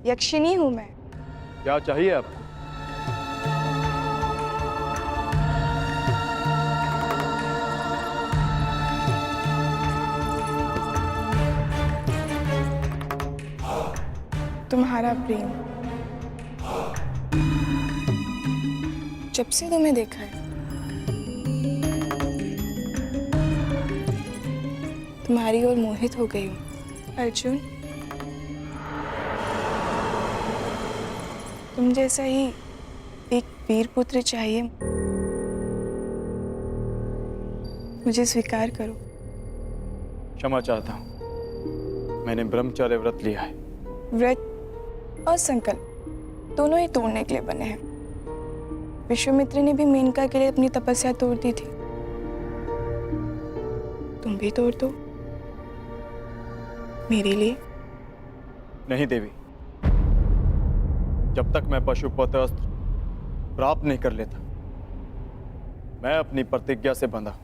यक्षिणी हूँ मैं। क्या चाहिए आपको? तुम्हारा प्रेम। जब से तुम्हें देखा है तुम्हारी ओर मोहित हो गई हूँ अर्जुन। तुम जैसा ही एक वीर पुत्र चाहिए। मुझे स्वीकार करो। क्षमा चाहता हूँ, मैंने ब्रह्मचर्य व्रत लिया है। व्रत और संकल्प दोनों ही तोड़ने के लिए बने हैं। विश्वामित्र ने भी मेनका के लिए अपनी तपस्या तोड़ दी थी। तुम भी तोड़ दो मेरे लिए। नहीं देवी, जब तक मैं पशुपत अस्त्र प्राप्त नहीं कर लेता मैं अपनी प्रतिज्ञा से बंधा।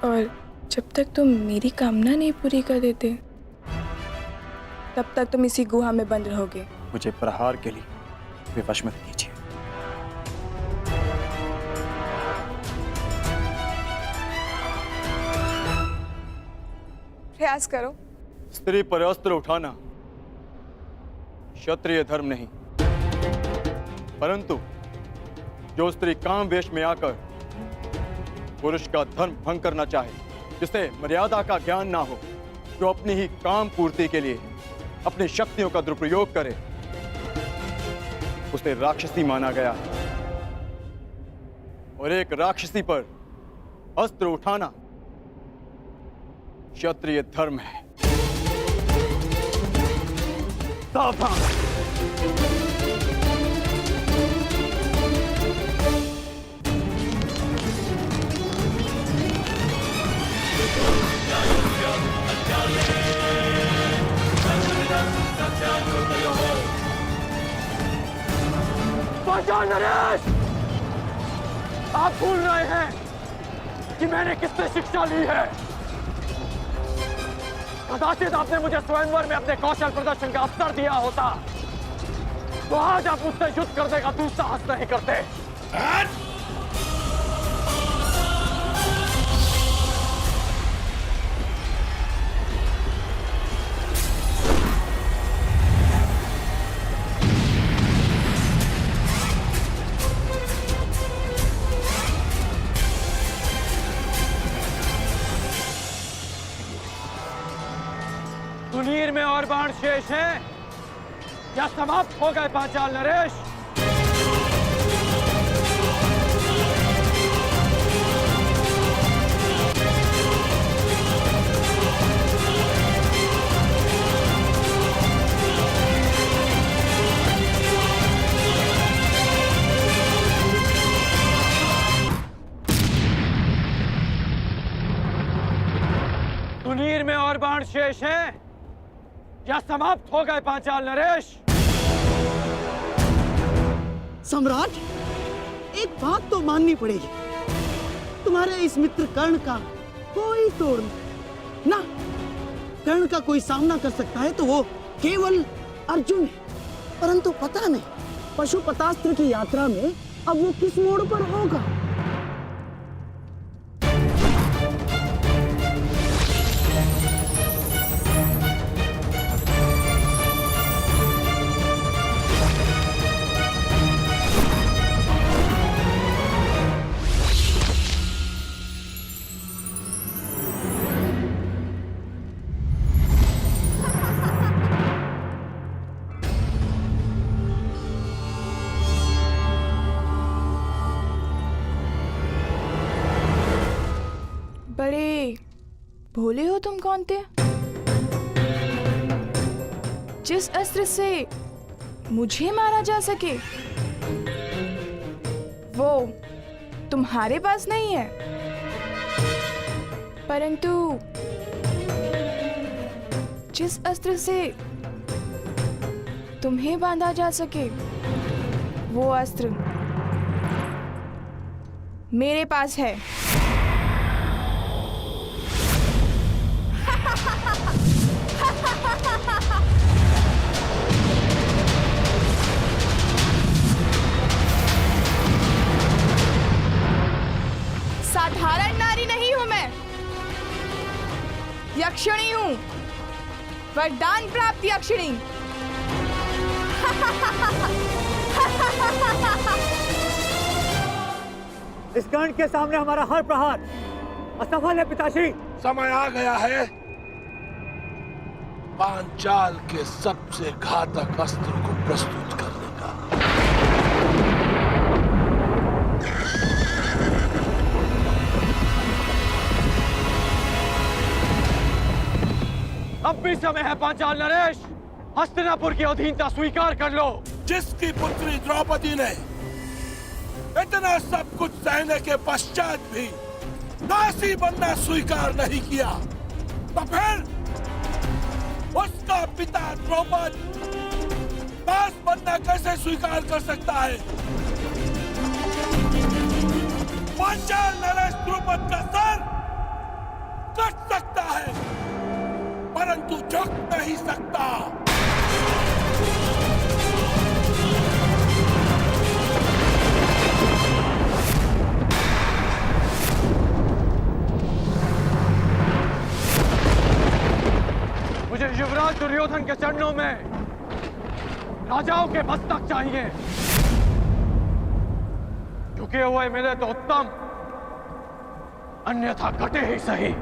और जब तक तुम मेरी कामना नहीं पूरी कर देते तब तक तुम इसी गुहा में बंद रहोगे। मुझे प्रहार के लिए विवश मत कीजिए। प्रयास करो। स्त्री पर अस्त्र उठाना क्षत्रिय धर्म नहीं, परंतु जो स्त्री काम वेश में आकर पुरुष का धर्म भंग करना चाहे, जिसे मर्यादा का ज्ञान ना हो, जो अपनी ही काम पूर्ति के लिए अपनी शक्तियों का दुरुपयोग करे, उसे राक्षसी माना गया है। और एक राक्षसी पर अस्त्र उठाना क्षत्रिय धर्म है। सावधान! पहचान नरेश! आप भूल रहे हैं कि मैंने किससे शिक्षा ली है। कदाचित आपने मुझे स्वयंवर में अपने कौशल प्रदर्शन का अवसर दिया होता तो आज आप मुझसे युद्ध करने का दुस्साहस नहीं करते। तुनीर में और बाण शेष हैं या समाप्त हो गए पांचाल नरेश? तुनीर में और बाण शेष हैं या समाप्त हो गए पांचाल नरेश? सम्राट, एक बात तो माननी पड़ेगी, तुम्हारे इस मित्र कर्ण का कोई तोड़ नहीं ना। कर्ण का कोई सामना कर सकता है तो वो केवल अर्जुन है, परंतु पता नहीं पशुपतास्त्र की यात्रा में अब वो किस मोड़ पर होगा। बड़े भोले हो तुम कौनते। जिस अस्त्र से मुझे मारा जा सके वो तुम्हारे पास नहीं है, परंतु जिस अस्त्र से तुम्हें बांधा जा सके वो अस्त्र मेरे पास है। वरदान प्राप्त यक्षिणी। इस कर्ण के सामने हमारा हर प्रहार असफल है पिताश्री। समय आ गया है पांचाल के सबसे घातक अस्त्र को प्रस्तुत करने का। अब भी समय है पांचाल नरेश, हस्तिनापुर की अधीनता स्वीकार कर लो। जिसकी पुत्री द्रौपदी ने इतना सब कुछ सहने के पश्चात भी दासी बनना स्वीकार नहीं किया, तो फिर उसका पिता द्रौपद दास बनना कैसे स्वीकार कर सकता है? पांचाल नरेश द्रुपद का सर कट सकता है परंतु झुक नहीं सकता। मुझे युवराज दुर्योधन के चरणों में राजाओं के मस्तक चाहिए, झुके हुए मिले तो उत्तम, अन्यथा कटे ही सही।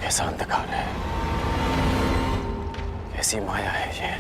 कैसा अंधकार है, कैसी माया है ये।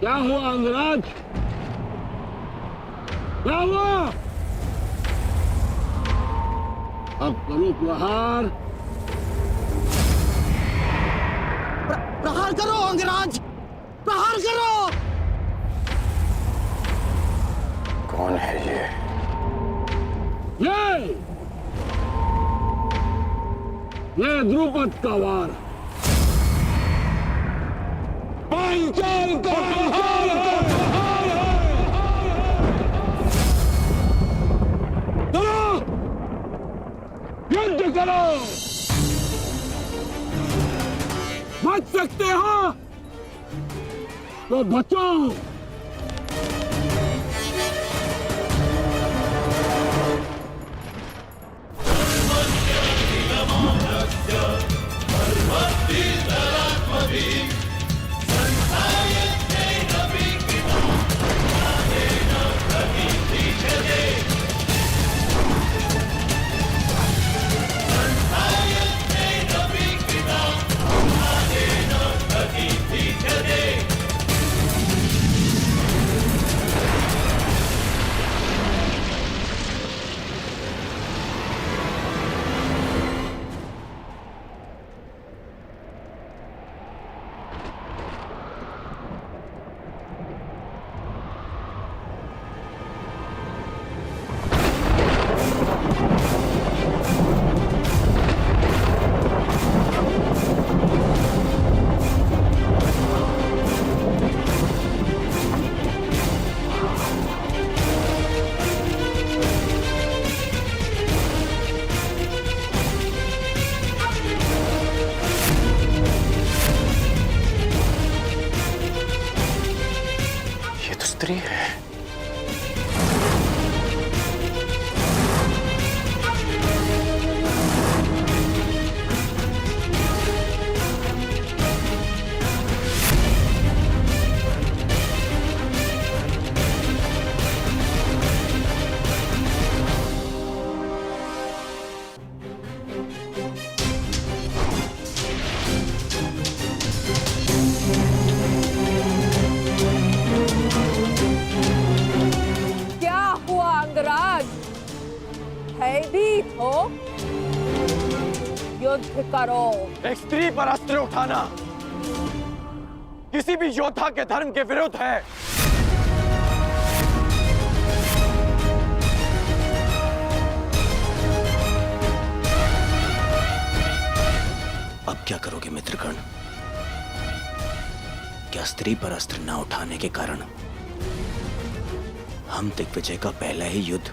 क्या हुआ अंगराज? क्या हुआ? अब करो प्रहार। प्रहार करो अंगराज, प्रहार करो। कौन है ये? ये द्रुपद का वार। पूर्वांचल का हाल है। चलो युद्ध करो, बच सकते हो तो बचो। ये तो स्त्री है। क्या हुआ अंगराज? भयभीत हो? युद्ध करो। एक स्त्री पर अस्त्र उठाना किसी भी योद्धा के धर्म के विरुद्ध है। अब क्या करोगे मित्रगण? क्या स्त्री पर अस्त्र न उठाने के कारण हम दिग्विजय का पहला ही युद्ध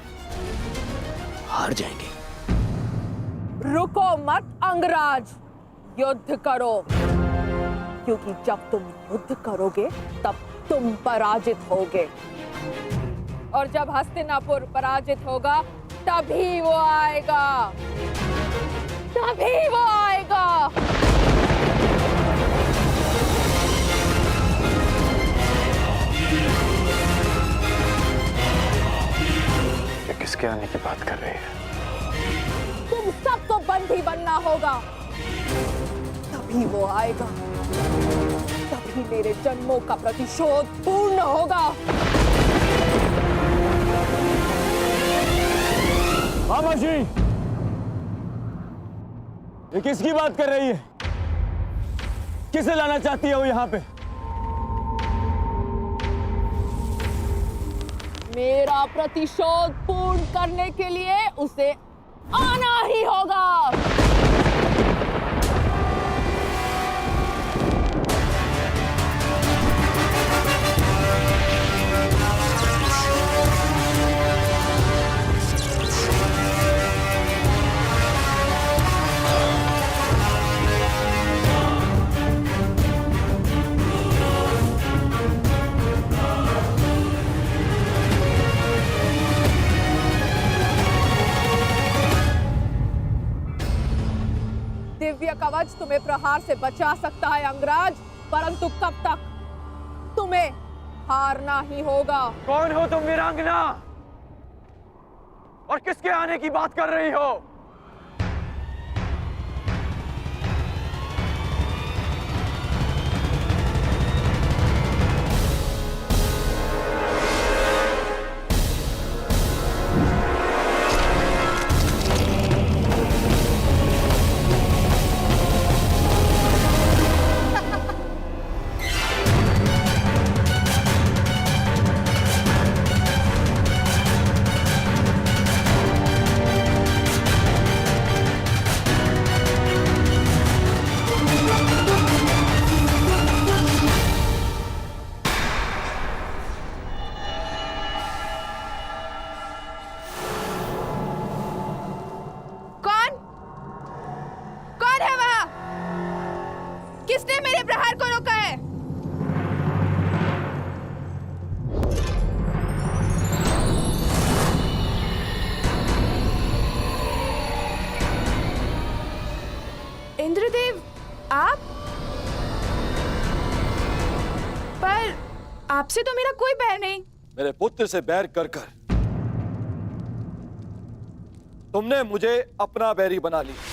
हार जाएंगे? रुको मत अंगराज, युद्ध करो, क्योंकि जब तुम युद्ध करोगे तब तुम पराजित होगे, और जब हस्तिनापुर पराजित होगा तभी वो आएगा, तभी वो आएगा। ये किसके आने की बात कर रही है? तुम सबको बंदी बनना होगा, तभी वो आएगा, तभी मेरे जन्मों का प्रतिशोध पूर्ण होगा। मामा जी, ये किसकी बात कर रही है? किसे लाना चाहती है वो यहाँ पे? मेरा प्रतिशोध पूर्ण करने के लिए उसे आना ही होगा। दिव्य कवच तुम्हें प्रहार से बचा सकता है अंगराज, परंतु कब तक? तुम्हें हारना ही होगा। कौन हो तुम वीरांगना? और किसके आने की बात कर रही हो? आपसे तो मेरा कोई बैर नहीं। मेरे पुत्र से बैर कर कर तुमने मुझे अपना बैरी बना लिया।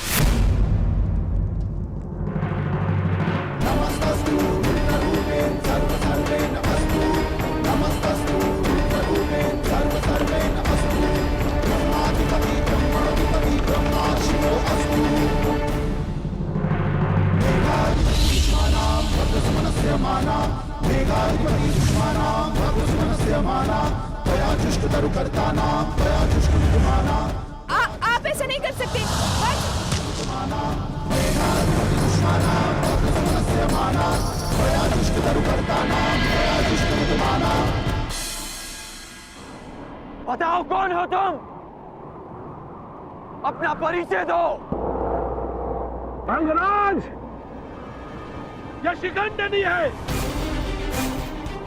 आप ऐसा नहीं कर सकते। बताओ कौन हो तुम? अपना परिचय दो। अंगराज, यह शिखंडनी है,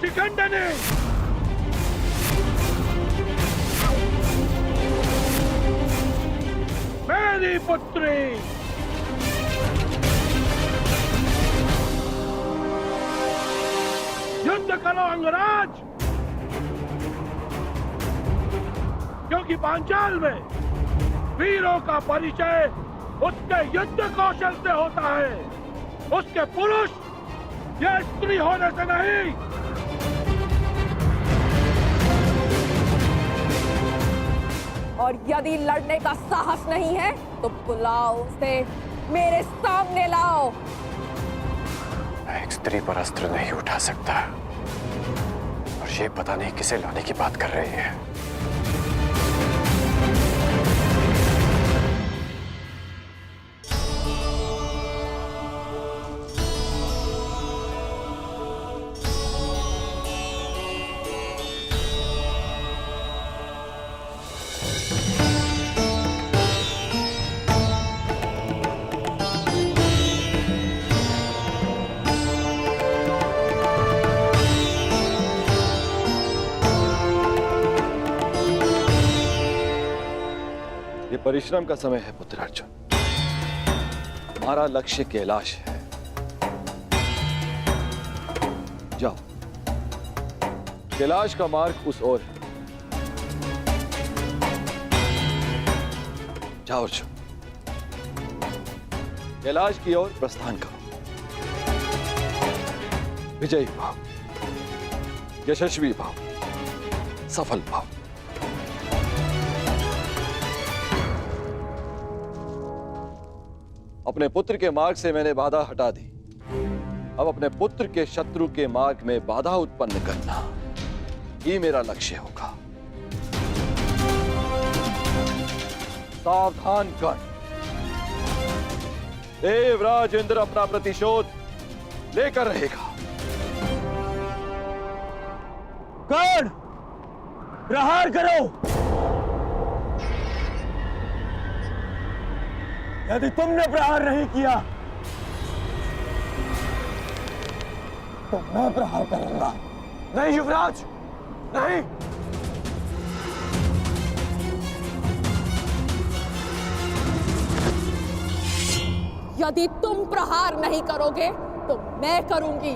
शिखंडनी। मेरी पुत्री। युद्ध करो अंगराज, क्योंकि पांचाल में वीरों का परिचय उसके युद्ध कौशल से होता है, उसके पुरुष या स्त्री होने से नहीं। और यदि लड़ने का साहस नहीं है तो बुलाओ उसे, मेरे सामने लाओ। मैं एक स्त्री पर अस्त्र नहीं उठा सकता, और ये पता नहीं किसे लाने की बात कर रही है। ये परिश्रम का समय है पुत्र अर्जुन। हमारा लक्ष्य कैलाश है। जाओ, कैलाश का मार्ग उस ओर है। जाओ अर्जुन, कैलाश की ओर प्रस्थान करो। विजयी भाव, यशस्वी भाव, सफल भाव। अपने पुत्र के मार्ग से मैंने बाधा हटा दी। अब अपने पुत्र के शत्रु के मार्ग में बाधा उत्पन्न करना ही मेरा लक्ष्य होगा। सावधान कर्ण, देवराज इंद्र अपना प्रतिशोध लेकर रहेगा। कर्ण, प्रहार करो। यदि तुमने प्रहार नहीं किया तो मैं प्रहार करूंगा। नहीं युवराज, नहीं। यदि तुम प्रहार नहीं करोगे तो मैं करूंगी।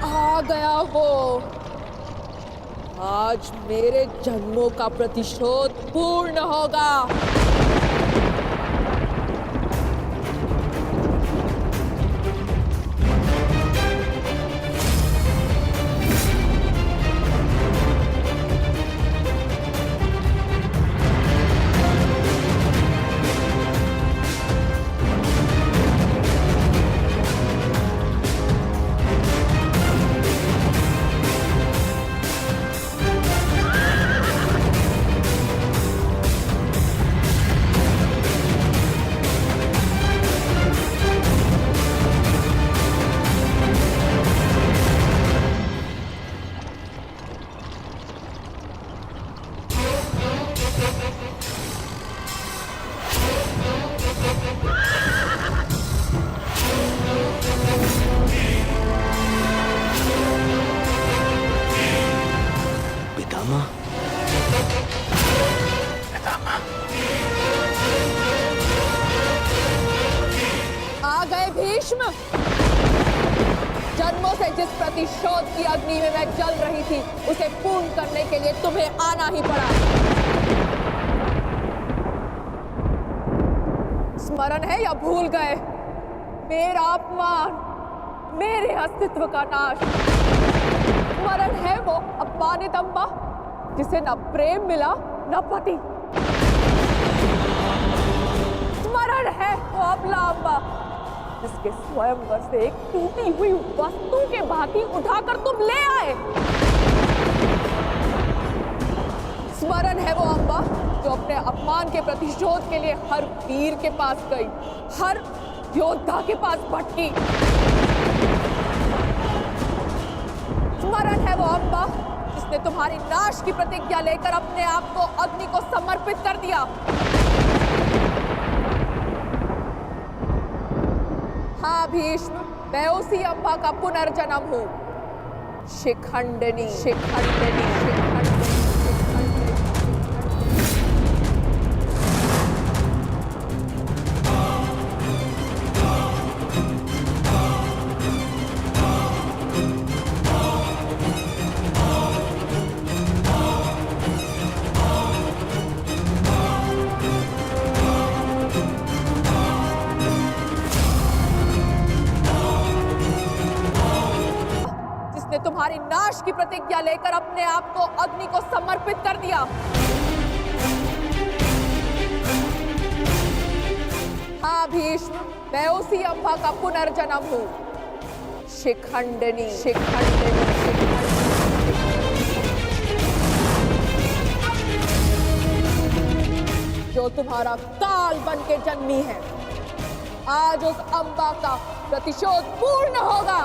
आ गया वो। आज मेरे जन्मों का प्रतिशोध पूर्ण होगा। आ गए भीष्म। जन्मों से जिस प्रतिशोध की अग्नि में मैं जल रही थी, उसे पूर्ण करने के लिए तुम्हें आना ही पड़ा। स्मरण है या भूल गए? मेरा अपमान, मेरे अस्तित्व का नाश। स्मरण है वो अपमानित अम्बा जिसे न प्रेम मिला न पति। स्मरण है वो अबला अम्बा जिसके स्वयंवर से एक टूटी हुई वस्तु के भांति उठाकर तुम ले आए। स्मरण है वो अम्बा जो अपने अपमान के प्रतिशोध के लिए हर वीर के पास गई, हर योद्धा के पास भटकी। स्मरण है वो अम्बा जिसने तुम्हारी नाश की प्रतिज्ञा लेकर अपने आप को अग्नि को समर्पित कर दिया। हाँ भीष्म, मैं उसी अम्बा का पुनर्जन्म हूँ। शिखंडिनी, शिखंडिनी, शिखंडिनी। तुम्हारी नाश की प्रतिज्ञा लेकर अपने आप को अग्नि को समर्पित कर दिया। हाँ भीष्म, मैं उसी अम्बा का पुनर्जन्म हूँ। शिखंडिनी, शिखंडिनी, शिखंडिनी। जो तुम्हारा काल बन के जन्मी है, आज उस अम्बा का प्रतिशोध पूर्ण होगा।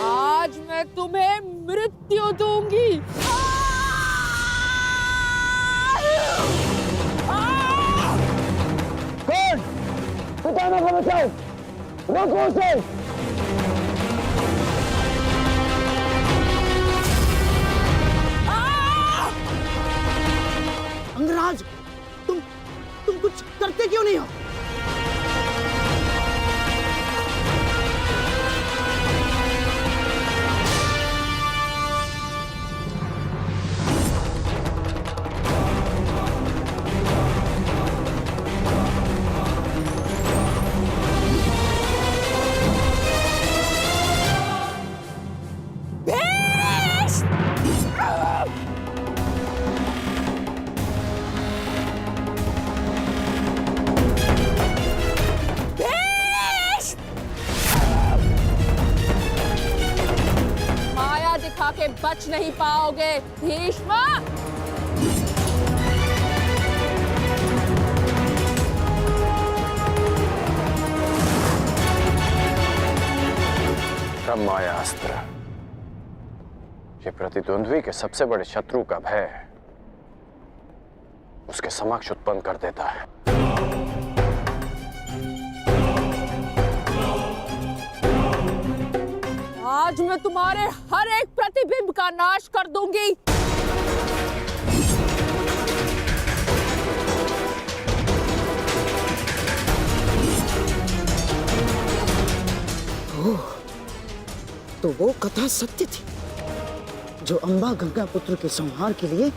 आज मैं तुम्हें मृत्यु दूंगी। कौन? पितामह को बचाओ, रोको उसे। अंगराज, तुम कुछ करते क्यों नहीं हो? के बच नहीं पाओगे भीष्म। ब्रह्माया अस्त्र, ये प्रतिद्वंद्वी के सबसे बड़े शत्रु का भय उसके समक्ष उत्पन्न कर देता है। आज मैं तुम्हारे हर एक प्रतिबिंब का नाश कर दूंगी। तो वो कथा सत्य थी जो अम्बा गंगा पुत्र के संहार के लिए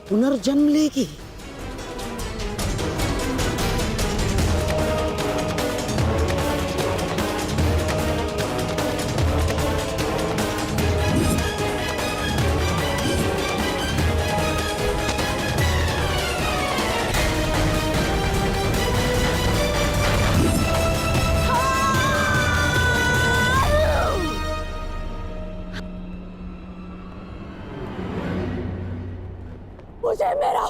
पुनर्जन्म लेगी। मुझे मेरा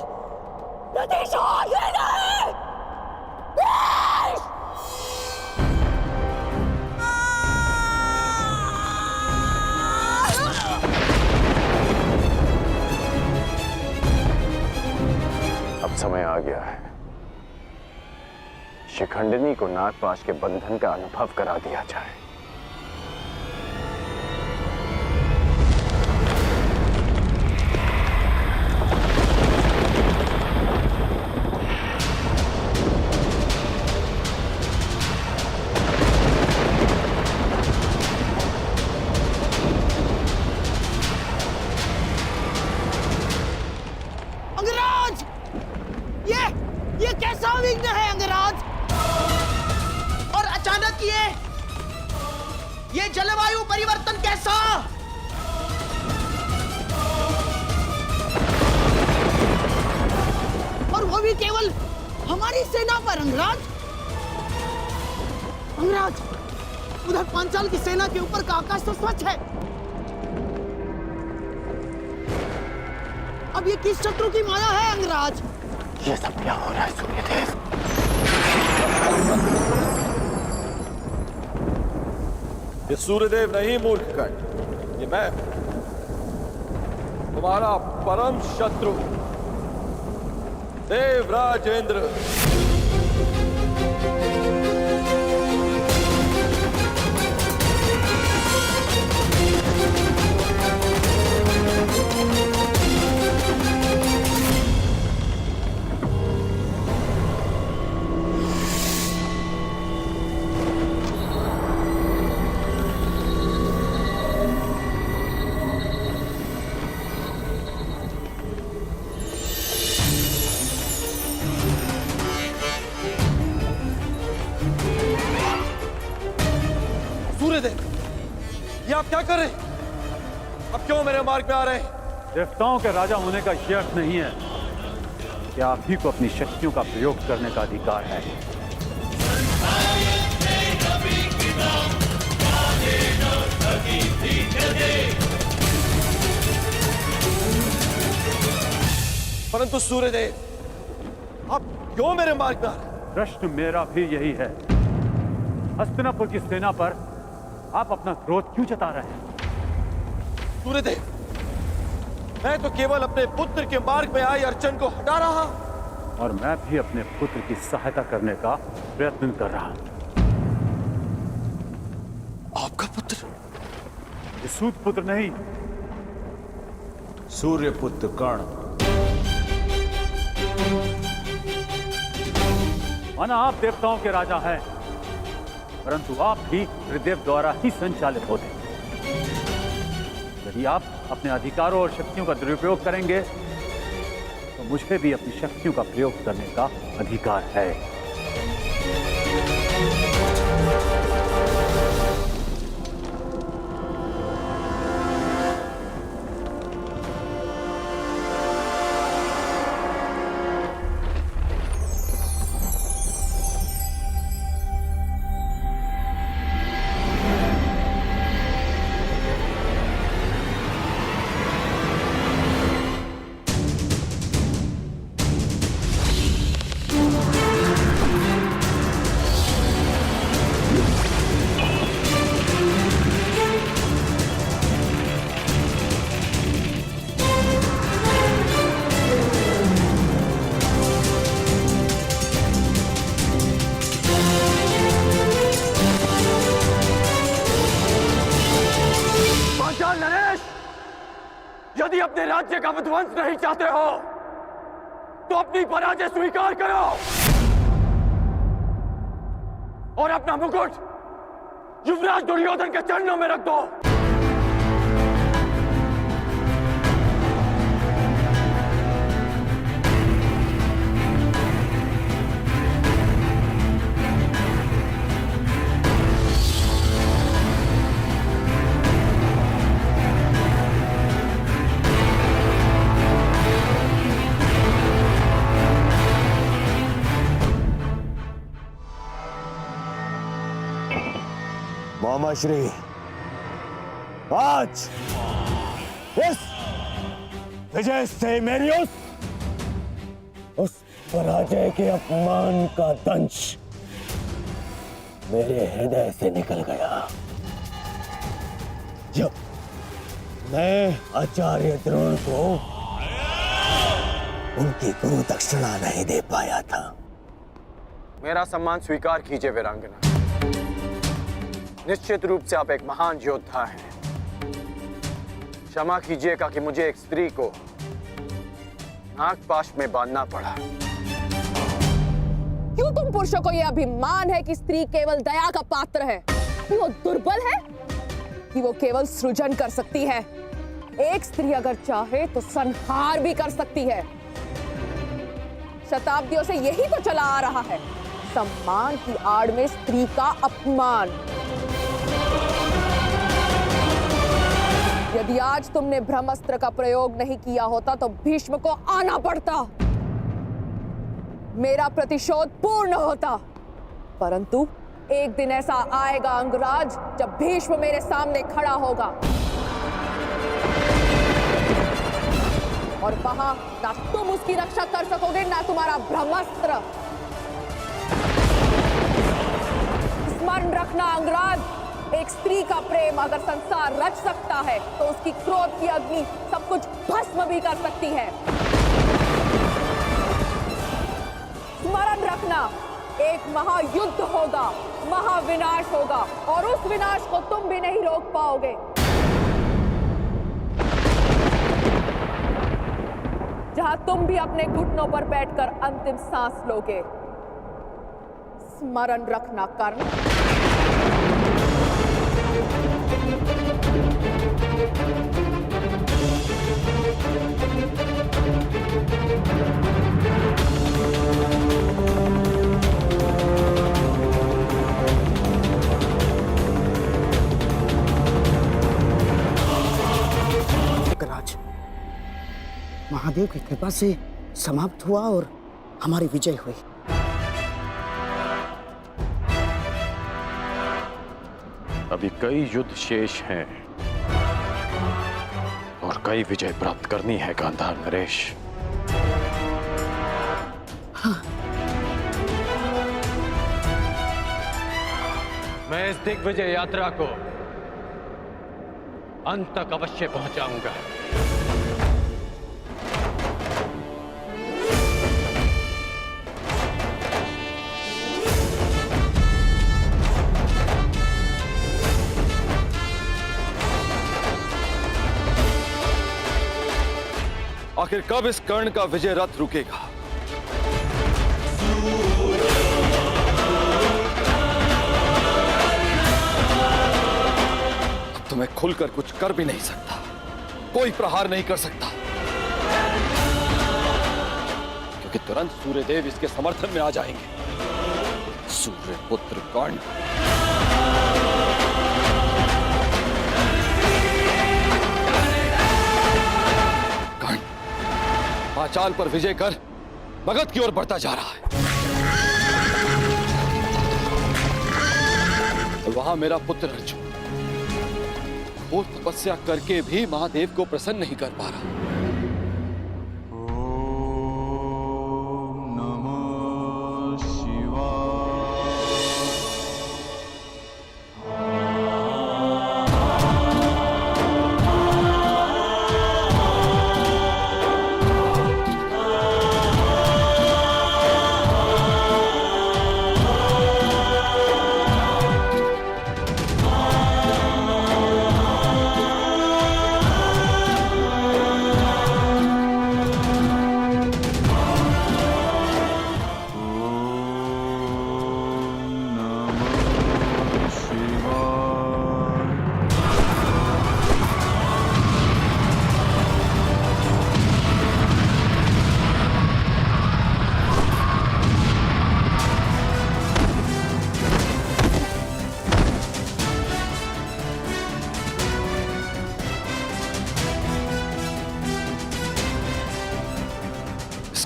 प्रतिशोध लेना है। अब समय आ गया है, शिखंडिनी को नागपाश के बंधन का अनुभव करा दिया जाए। ये कैसा विघ्न है अंगराज? और अचानक ये जलवायु परिवर्तन कैसा? और वो भी केवल हमारी सेना पर अंगराज। अंगराज, उधर पांचाल की सेना के ऊपर का आकाश तो स्वच्छ है। अब ये किस शत्रु की माया है अंगराज? ये सब क्या हो रहा है सूर्यदेव? ये सूर्यदेव नहीं मूर्ख कर्ण, ये मैं, तुम्हारा परम शत्रु देवराज इंद्र। सूर्यदेव, ये आप क्या कर रहे हैं? अब क्यों मेरे मार्ग में आ रहे हैं? देवताओं के राजा होने का ये अर्थ नहीं है कि आप ही को अपनी शक्तियों का प्रयोग करने का अधिकार है। परंतु सूर्यदेव, आप क्यों मेरे मार्ग में आ रहे हैं? प्रश्न मेरा भी यही है। हस्तिनापुर की सेना पर आप अपना क्रोध क्यों जता रहे हैं? सूर्यदेव, मैं तो केवल अपने पुत्र के मार्ग में आई अड़चन को हटा रहा, और मैं भी अपने पुत्र की सहायता करने का प्रयत्न कर रहा हूं। आपका पुत्र? ये सूत पुत्र नहीं, सूर्यपुत्र कर्ण। माना आप देवताओं के राजा हैं, परंतु आप भी त्रिदेव द्वारा ही संचालित होते हैं। यदि आप अपने अधिकारों और शक्तियों का दुरुपयोग करेंगे तो मुझे भी अपनी शक्तियों का प्रयोग करने का अधिकार है। यदि अपने राज्य का विध्वंस नहीं चाहते हो तो अपनी पराजय स्वीकार करो और अपना मुकुट युवराज दुर्योधन के चरणों में रख दो। मामा श्री, आज इस विजय से मेरी उस पराजय के अपमान का दंश मेरे हृदय से निकल गया जब मैं आचार्य द्रोण को उनकी गुरु दक्षिणा नहीं दे पाया था। मेरा सम्मान स्वीकार कीजिए वीरांगना। निश्चित रूप से आप एक महान योद्धा हैं। क्षमा कीजिएगा कि मुझे एक स्त्री को नागपाश में बांधना पड़ा। क्यों तुम पुरुषों को यह अभिमान है कि स्त्री केवल दया का पात्र है? कि वो दुर्बल है? कि वो केवल सृजन कर सकती है? एक स्त्री अगर चाहे तो संहार भी कर सकती है। शताब्दियों से यही तो चला आ रहा है, सम्मान की आड़ में स्त्री का अपमान। यदि आज तुमने ब्रह्मास्त्र का प्रयोग नहीं किया होता तो भीष्म को आना पड़ता, मेरा प्रतिशोध पूर्ण होता। परंतु एक दिन ऐसा आएगा अंगराज, जब भीष्म मेरे सामने खड़ा होगा और वहां ना तुम उसकी रक्षा कर सकोगे ना तुम्हारा ब्रह्मास्त्र। स्मरण रखना अंगराज, एक स्त्री का प्रेम अगर संसार रच सकता है तो उसकी क्रोध की अग्नि सब कुछ भस्म भी कर सकती है। स्मरण रखना, एक महायुद्ध होगा, महाविनाश होगा और उस विनाश को तुम भी नहीं रोक पाओगे। जहां तुम भी अपने घुटनों पर बैठकर अंतिम सांस लोगे। स्मरण रखना कर्ण। राज, महादेव की कृपा से समाप्त हुआ और हमारी विजय हुई। अभी कई युद्ध शेष हैं और कई विजय प्राप्त करनी है गांधार नरेश। हाँ। मैं इस दिग्विजय यात्रा को अंत तक अवश्य पहुंचाऊंगा। आखिर कब इस कर्ण का विजय रथ रुकेगा? अब तो मैं खुलकर कुछ कर भी नहीं सकता, कोई प्रहार नहीं कर सकता, क्योंकि तुरंत सूर्यदेव इसके समर्थन में आ जाएंगे। सूर्यपुत्र कर्ण, पांचाल पर विजय कर मगध की ओर बढ़ता जा रहा है। और वहां मेरा पुत्र अर्जुन घोर तपस्या करके भी महादेव को प्रसन्न नहीं कर पा रहा।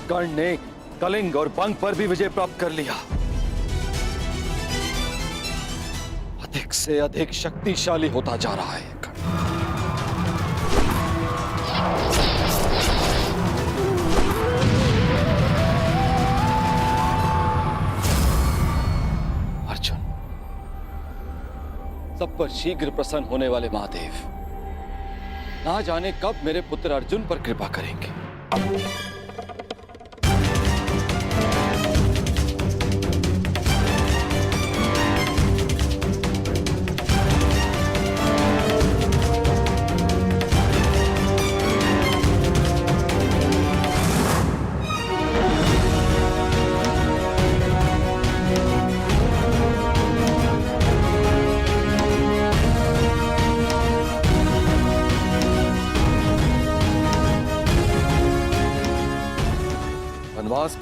कर्ण ने कलिंग और बंग पर भी विजय प्राप्त कर लिया। अधिक से अधिक शक्तिशाली होता जा रहा है कर्ण। अर्जुन, सब पर शीघ्र प्रसन्न होने वाले महादेव ना जाने कब मेरे पुत्र अर्जुन पर कृपा करेंगे।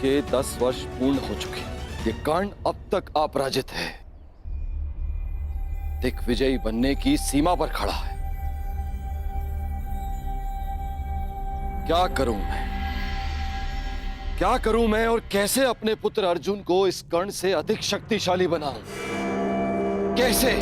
के 10 वर्ष पूर्ण हो चुके। ये कर्ण अब तक अपराजित है, दिग्विजयी बनने की सीमा पर खड़ा है। क्या करूं मैं, क्या करूं मैं और कैसे अपने पुत्र अर्जुन को इस कर्ण से अधिक शक्तिशाली बनाऊं? कैसे?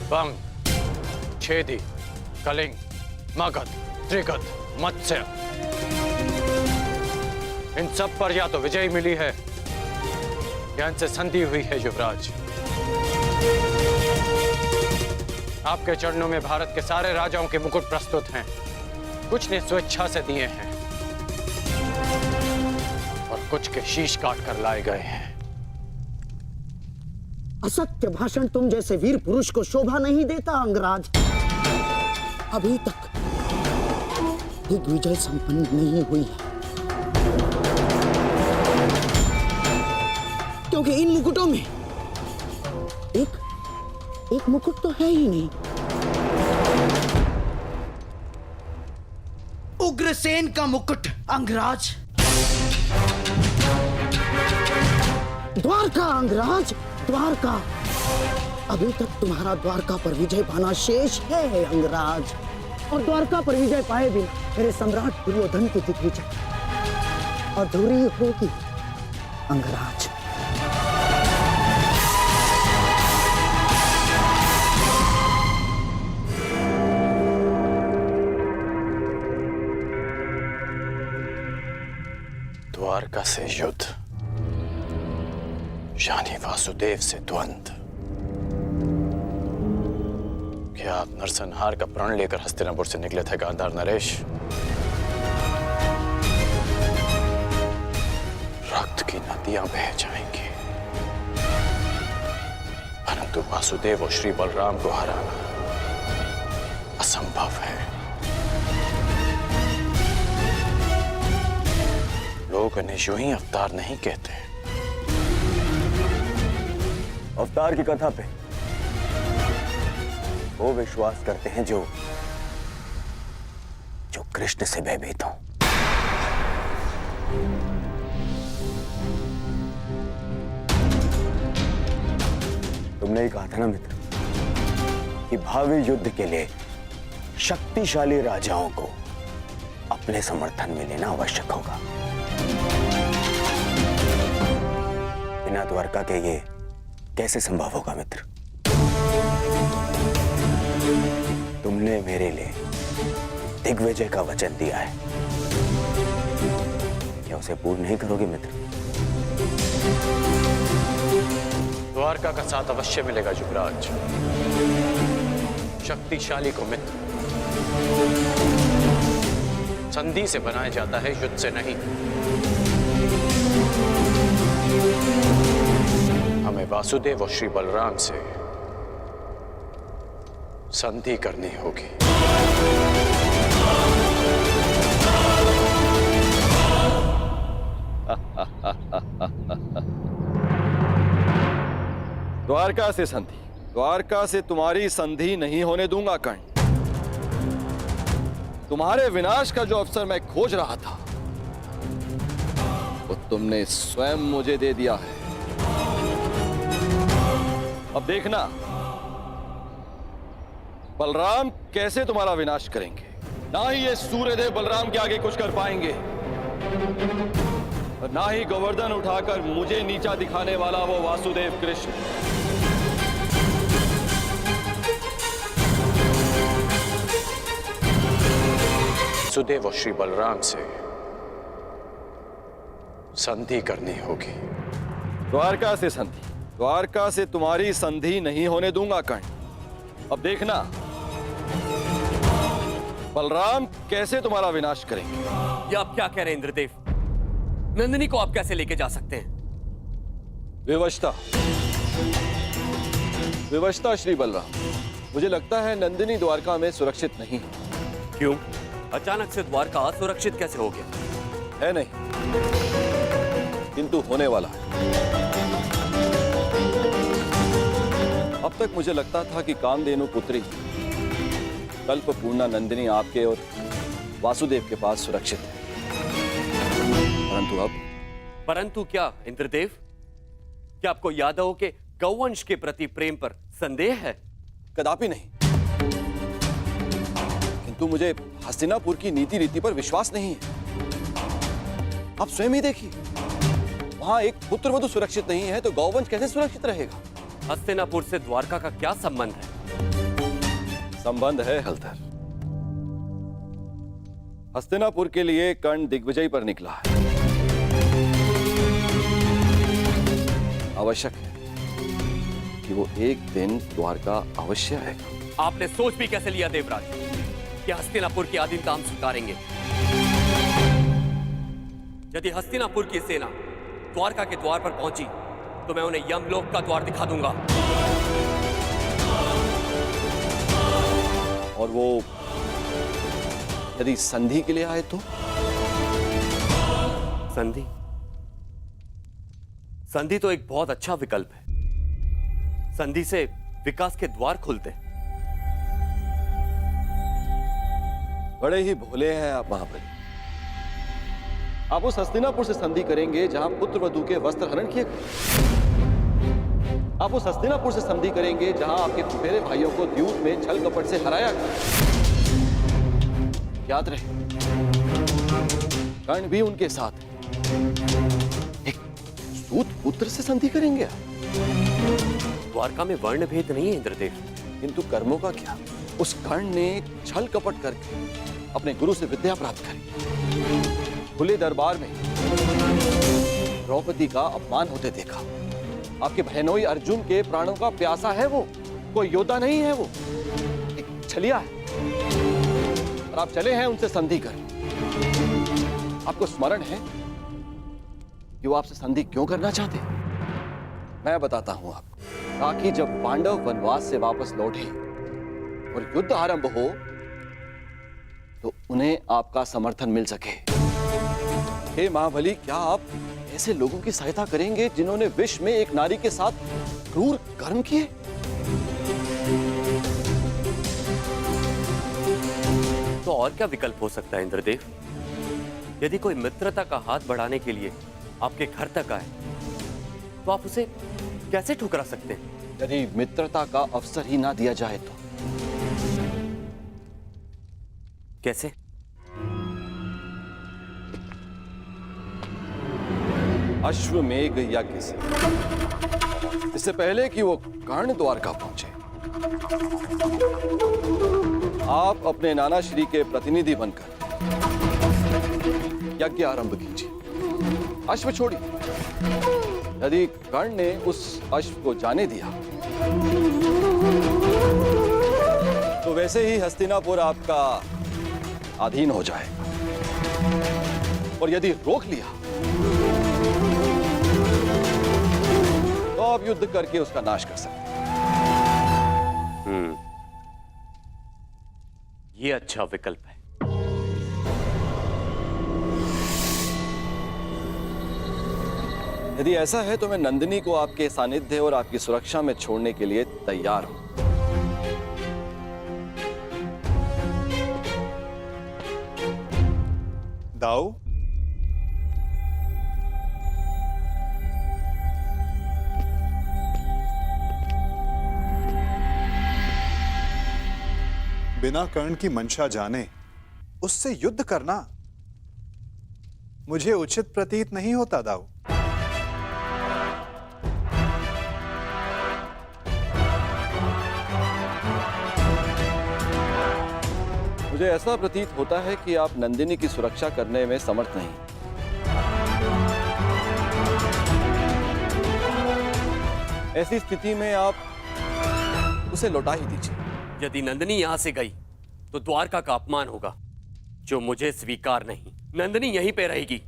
बंग, छेदी, कलिंग, मगध, त्रिगत, मत्स्य, इन सब पर या तो विजय मिली है या इनसे संधि हुई है। युवराज, आपके चरणों में भारत के सारे राजाओं के मुकुट प्रस्तुत हैं। कुछ ने स्वेच्छा से दिए हैं और कुछ के शीश काट कर लाए गए हैं। असत्य भाषण तुम जैसे वीर पुरुष को शोभा नहीं देता अंगराज। अभी तक दिग्विजय संपन्न नहीं हुई है, क्योंकि इन मुकुटों में एक मुकुट तो है ही नहीं। उग्रसेन का मुकुट अंगराज। द्वारका अंगराज, द्वारका। अभी तक तुम्हारा द्वारका पर विजय पाना शेष है अंगराज, और द्वारका पर विजय पाए बिना मेरे सम्राट दुर्योधन की दिग्विजय अधूरी होगी अंगराज। द्वारका से युद्ध यानी वासुदेव से द्वंद्व। क्या आप नरसंहार का प्रण लेकर हस्तिनापुर से निकले थे गांधार नरेश? रक्त की नदियां बह जाएंगी, परंतु वासुदेव और श्री बलराम को हराना असंभव है। लोग उन्हें यूं ही अवतार नहीं कहते। अवतार की कथा पे वो विश्वास करते हैं जो कृष्ण से भयभीत हो। तुमने ही कहा था ना मित्र कि भावी युद्ध के लिए शक्तिशाली राजाओं को अपने समर्थन में लेना आवश्यक होगा। बिना द्वारका के ये कैसे संभव होगा मित्र? तुमने मेरे लिए दिग्विजय का वचन दिया है, क्या उसे पूर्ण नहीं करोगे मित्र? द्वारका का साथ अवश्य मिलेगा युवराज। शक्तिशाली को मित्र संधि से बनाया जाता है, युद्ध से नहीं। हमें वासुदेव और श्री बलराम से संधि करनी होगी। द्वारका से संधि? द्वारका से तुम्हारी संधि नहीं होने दूंगा कर्ण। तुम्हारे विनाश का जो अवसर मैं खोज रहा था वो तुमने स्वयं मुझे दे दिया है। अब देखना बलराम कैसे तुम्हारा विनाश करेंगे। ना ही ये सूर्यदेव बलराम के आगे कुछ कर पाएंगे और ना ही गोवर्धन उठाकर मुझे नीचा दिखाने वाला वो वासुदेव कृष्ण। वासुदेव और श्री बलराम से संधि करनी होगी। द्वारका से संधि? द्वारका से तुम्हारी संधि नहीं होने दूंगा कर्ण। अब देखना बलराम कैसे तुम्हारा विनाश करेंगे। ये आप क्या कह रहे हैं इंद्रदेव? नंदिनी को आप कैसे लेके जा सकते हैं? विवशता, विवशता श्री बलराम। मुझे लगता है नंदिनी द्वारका में सुरक्षित नहीं है। क्यों? अचानक से द्वारका असुरक्षित कैसे हो गया? है नहीं, किंतु होने वाला है। अब तक मुझे लगता था कि कामधेनु पुत्री कल्पपूर्णा नंदिनी आपके और वासुदेव के पास सुरक्षित है, परंतु अब? परंतु क्या इंद्रदेव? क्या आपको यादवों के गौवंश के प्रति प्रेम पर संदेह है? कदापि नहीं, किंतु मुझे हस्तिनापुर की नीति रीति पर विश्वास नहीं है। आप स्वयं ही देखिए, वहां एक पुत्रवधू सुरक्षित नहीं है तो गौवंश कैसे सुरक्षित रहेगा? हस्तिनापुर से द्वारका का क्या संबंध है? संबंध है हलधर। हस्तिनापुर के लिए कर्ण दिग्विजय पर निकला है। आवश्यक है कि वो एक दिन द्वारका अवश्य आएगा। आपने सोच भी कैसे लिया देवराज कि हस्तिनापुर की अधीनता हम स्वीकारेंगे? यदि हस्तिनापुर की सेना द्वारका के द्वार पर पहुंची तो मैं उन्हें यमलोक का द्वार दिखा दूंगा। और वो यदि संधि के लिए आए तो? संधि? संधि तो एक बहुत अच्छा विकल्प है। संधि से विकास के द्वार खुलते हैं। बड़े ही भोले हैं आप महाबली। आप उस हस्तिनापुर से संधि करेंगे जहां पुत्रवधू के वस्त्र हरण किए गए। आप उस हस्तिनापुर से संधि करेंगे जहां आपके फुफेरे भाइयों को द्यूत में छल कपट से हराया गया। याद रहे, कर्ण भी उनके साथ है। एक सूत पुत्र से संधि करेंगे आप? द्वारका में वर्ण भेद नहीं है इंद्रदेव। किंतु कर्मों का क्या? उस कर्ण ने छल कपट करके अपने गुरु से विद्या प्राप्त करी। खुले दरबार में द्रौपदी का अपमान होते देखा। आपके बहनोई अर्जुन के प्राणों का प्यासा है वो, कोई योद्धा नहीं है वो, एक छलिया है। और आप चले हैं उनसे संधि कर। आपको स्मरण है कि वो आपसे संधि क्यों करना चाहते? मैं बताता हूं आपको, ताकि जब पांडव वनवास से वापस लौटे और युद्ध आरंभ हो तो उन्हें आपका समर्थन मिल सके। हे महाबली, क्या आप ऐसे लोगों की सहायता करेंगे जिन्होंने विश्व में एक नारी के साथ क्रूर कर्म किए? तो और क्या विकल्प हो सकता है इंद्रदेव? यदि कोई मित्रता का हाथ बढ़ाने के लिए आपके घर तक आए तो आप उसे कैसे ठुकरा सकते हैं? यदि मित्रता का अवसर ही ना दिया जाए तो? कैसे? अश्वमेघ यज्ञ से, इससे पहले कि वो कर्ण द्वारका पहुंचे, आप अपने नाना श्री के प्रतिनिधि बनकर यज्ञ आरंभ कीजिए। अश्व छोड़िए। यदि कर्ण ने उस अश्व को जाने दिया तो वैसे ही हस्तिनापुर आपका अधीन हो जाएगा, और यदि रोक लिया तो आप युद्ध करके उसका नाश कर सकते हैं। ये अच्छा विकल्प है। यदि ऐसा है तो मैं नंदिनी को आपके सानिध्य और आपकी सुरक्षा में छोड़ने के लिए तैयार हूं। दाऊ, बिना कर्ण की मंशा जाने उससे युद्ध करना मुझे उचित प्रतीत नहीं होता दाऊ। मुझे मुझे ऐसा प्रतीत होता है कि आप नंदिनी की सुरक्षा करने में समर्थ नहीं। ऐसी स्थिति में आप उसे लौटा ही दीजिए। यदि नंदिनी यहां से गई तो द्वारका का अपमान होगा, जो मुझे स्वीकार नहीं। नंदिनी यहीं पे रहेगी।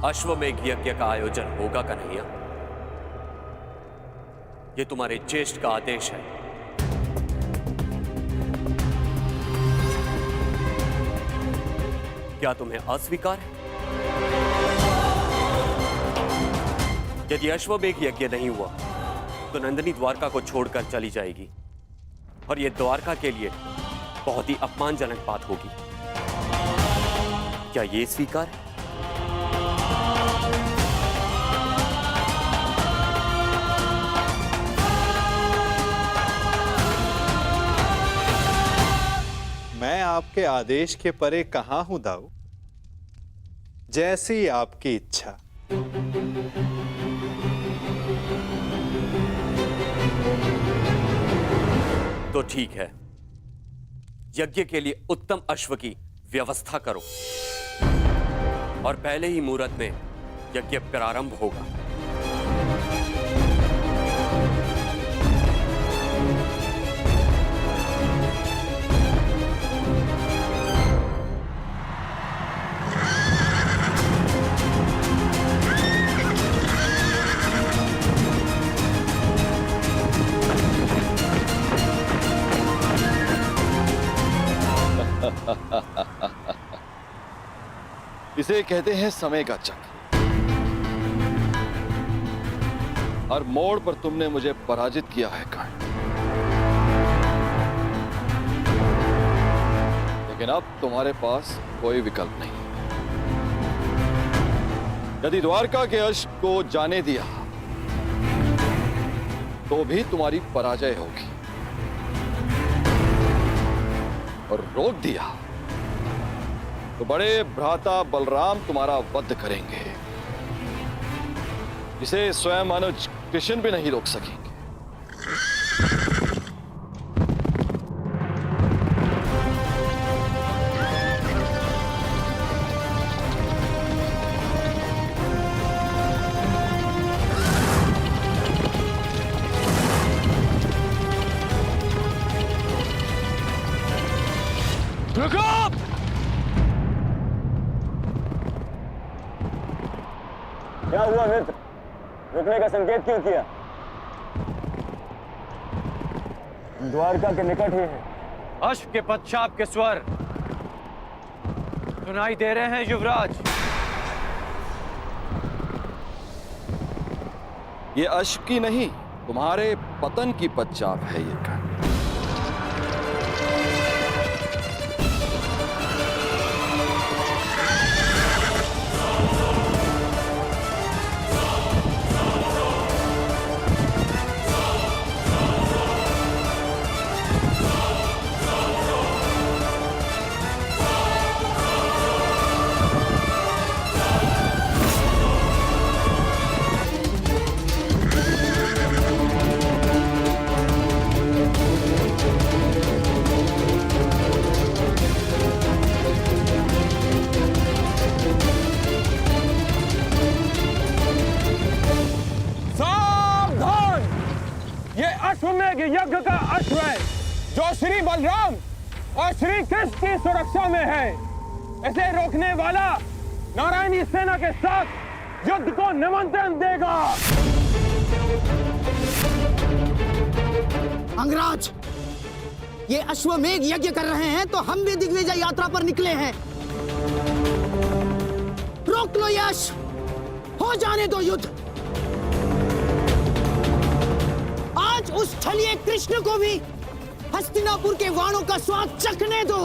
अश्वमेघ यज्ञ का आयोजन होगा कन्हैया। ये तुम्हारे ज्येष्ठ का आदेश है। क्या तुम्हें अस्वीकार है? यदि अश्वमेघ यज्ञ नहीं हुआ तो नंदिनी द्वारका को छोड़कर चली जाएगी, और यह द्वारका के लिए बहुत ही अपमानजनक बात होगी। क्या यह स्वीकार है? मैं आपके आदेश के परे कहां हूं दाऊ। जैसी आपकी इच्छा। तो ठीक है, यज्ञ के लिए उत्तम अश्व की व्यवस्था करो, और पहले ही मुहूर्त में यज्ञ प्रारंभ होगा। इसे कहते हैं समय का चक्र। हर मोड़ पर तुमने मुझे पराजित किया है कर्ण, लेकिन अब तुम्हारे पास कोई विकल्प नहीं। यदि द्वारका के अश्व को जाने दिया तो भी तुम्हारी पराजय होगी, और रोक दिया तो बड़े भ्राता बलराम तुम्हारा वध करेंगे, जिसे स्वयं अनुज कृष्ण भी नहीं रोक सकेंगे। क्या हुआ मित्र? रुकने का संकेत क्यों किया? द्वारका के निकट ही है। अश्व के पश्चात के स्वर सुनाई दे रहे हैं युवराज। ये अश्व की नहीं, तुम्हारे पतन की पश्चात है ये कर्ण। अश्वमेघ यज्ञ का अश्व है, जो श्री बलराम और श्री कृष्ण की सुरक्षा में है। इसे रोकने वाला नारायणी सेना के साथ युद्ध को निमंत्रण देगा। अंगराज, ये अश्वमेघ यज्ञ कर रहे हैं तो हम भी दिग्विजय यात्रा पर निकले हैं। रोक लो ये अश्व, हो जाने दो युद्ध। आज उस छलिए कृष्ण को भी हस्तिनापुर के वाणों का स्वाद चखने दो।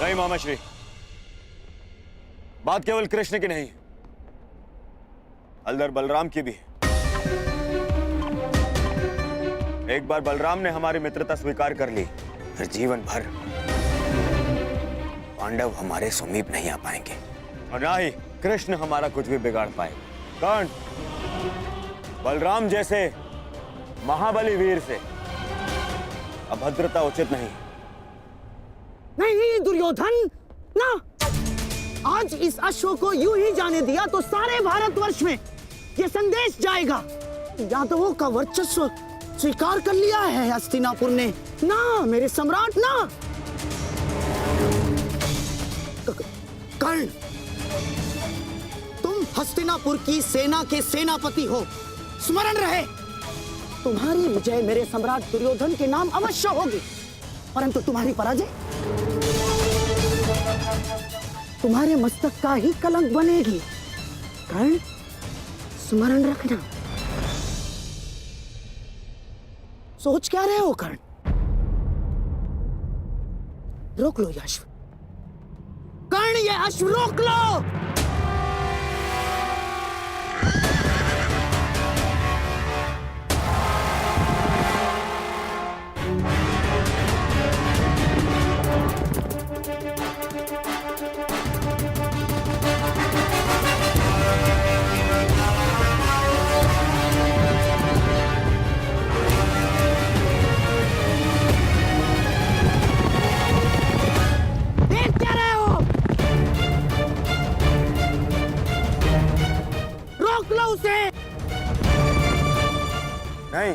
नहीं मामाश्री, बात केवल कृष्ण की नहीं, हलधर बलराम की भी है। एक बार बलराम ने हमारी मित्रता स्वीकार कर ली, फिर जीवन भर पांडव हमारे समीप नहीं आ पाएंगे, और ना ही कृष्ण हमारा कुछ भी बिगाड़ पाए। कर्ण, बलराम जैसे महाबली वीर से अभद्रता उचित नहीं। नहीं दुर्योधन, ना। आज इस अश्व को यूं ही जाने दिया तो सारे भारतवर्ष में यह संदेश जाएगा, यादवों का वर्चस्व स्वीकार कर लिया है हस्तिनापुर ने। ना मेरे सम्राट, ना। कर्ण, तुम हस्तिनापुर की सेना के सेनापति हो, स्मरण रहे। तुम्हारी विजय मेरे सम्राट दुर्योधन के नाम अवश्य होगी, परंतु तुम्हारी पराजय तुम्हारे मस्तक का ही कलंक बनेगी। कर्ण, स्मरण रखना। सोच क्या रहे हो कर्ण? रोक लो ये अश्व। कर्ण, ये अश्व रोक लो। नहीं।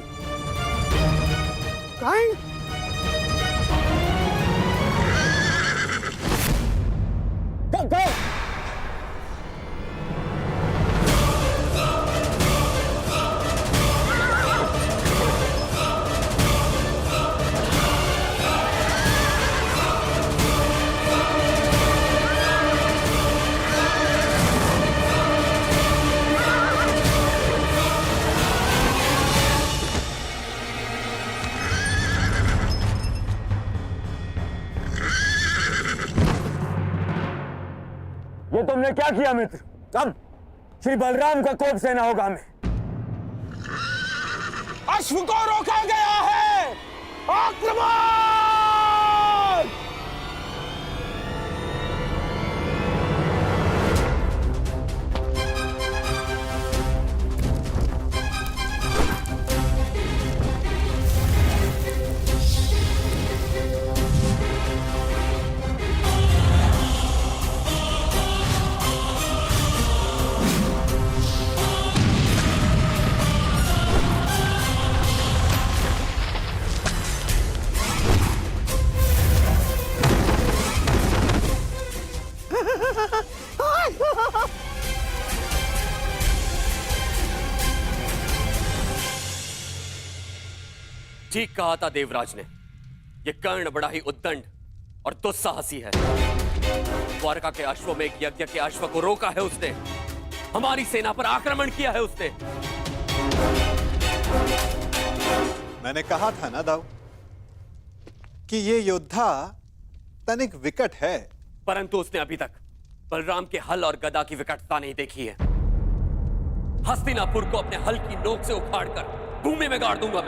कर्ण, go! ये तुमने क्या किया मित्र? अब श्री बलराम का कोप सेना होगा हमें। अश्व को रोका गया है। आक्रमण! ठीक कहा था देवराज ने, यह कर्ण बड़ा ही उद्दंड और दुस्साहसी है। द्वारका के अश्व में एक यज्ञ के अश्व को रोका है उसने, हमारी सेना पर आक्रमण किया है उसने। मैंने कहा था ना दाऊ कि ये योद्धा तनिक विकट है, परंतु उसने अभी तक बलराम के हल और गदा की विकटता नहीं देखी है। हस्तिनापुर को अपने हल की नोक से उखाड़कर भूमि में गाड़ दूंगा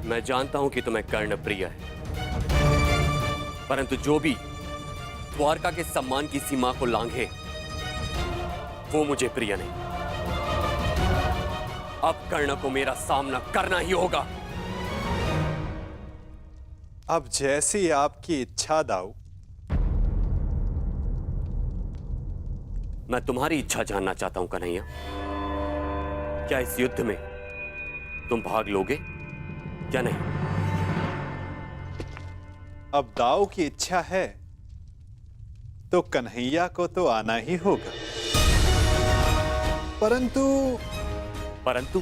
मैं जानता हूं कि तुम्हें कर्ण प्रिय है, परंतु जो भी द्वारका के सम्मान की सीमा को लांघे वो मुझे प्रिय नहीं। अब कर्ण को मेरा सामना करना ही होगा। अब जैसी आपकी इच्छा दाऊ। मैं तुम्हारी इच्छा जानना चाहता हूं कन्हैया, क्या इस युद्ध में तुम भाग लोगे या नहीं? अब दाऊ की इच्छा है तो कन्हैया को तो आना ही होगा, परंतु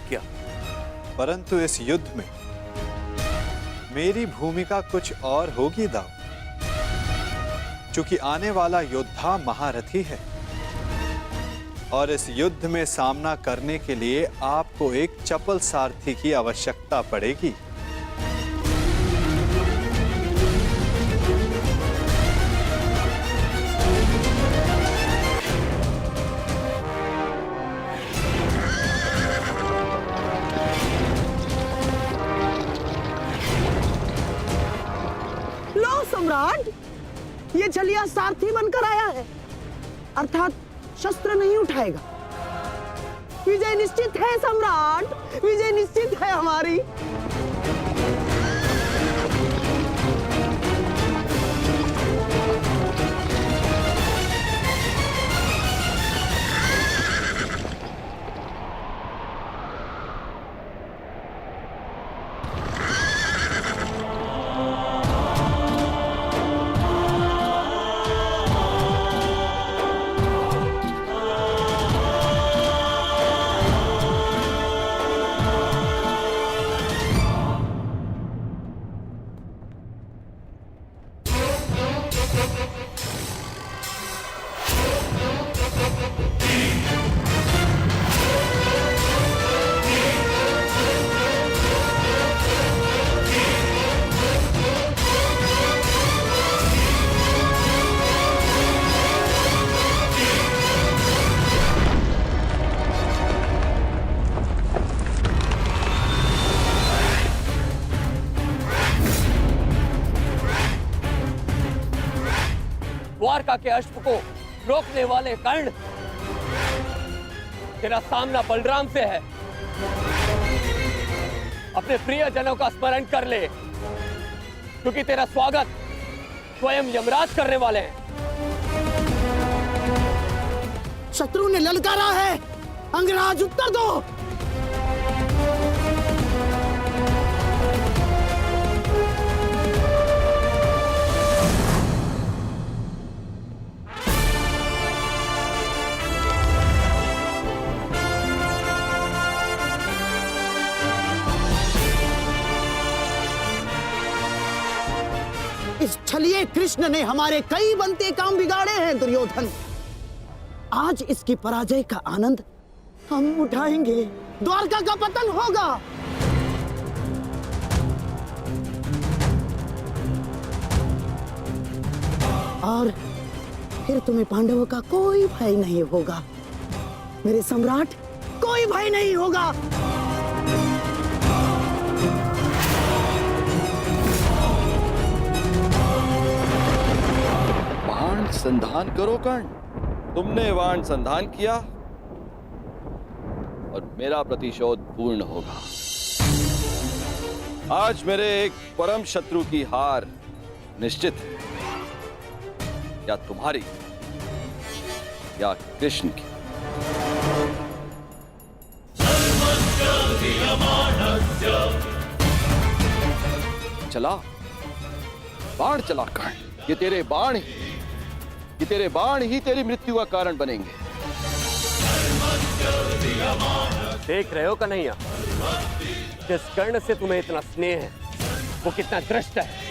क्या? परंतु इस युद्ध में मेरी भूमिका कुछ और होगी दाऊ, क्योंकि आने वाला योद्धा महारथी है और इस युद्ध में सामना करने के लिए आपको एक चपल सारथी की आवश्यकता पड़ेगी। लो सम्राट, ये छलिया सारथी बनकर आया है, अर्थात शस्त्र नहीं उठाएगा। विजय निश्चित है सम्राट, विजय निश्चित है हमारी। द्वारका के अश्व को रोकने वाले कर्ण, तेरा सामना बलराम से है। अपने प्रियजनों का स्मरण कर ले, क्योंकि तेरा स्वागत स्वयं यमराज करने वाले हैं। शत्रु ने ललकारा है, अंगराज उत्तर दो। इस छलिए कृष्ण ने हमारे कई बनते काम बिगाड़े हैं दुर्योधन। आज इसकी पराजय का आनंद हम उठाएंगे, द्वारका का पतन होगा। और फिर तुम्हें पांडवों का कोई भय नहीं होगा, मेरे सम्राट, कोई भय नहीं होगा। बाण संधान करो कर्ण। तुमने बाण संधान किया और मेरा प्रतिशोध पूर्ण होगा। आज मेरे एक परम शत्रु की हार निश्चित है, या तुम्हारी या कृष्ण की। चला बाण चला कर्ण। ये तेरे बाण ही तेरी मृत्यु का कारण बनेंगे। देख रहे हो कन्हैया, जिस कर्ण से तुम्हें इतना स्नेह है वो कितना दृष्ट है।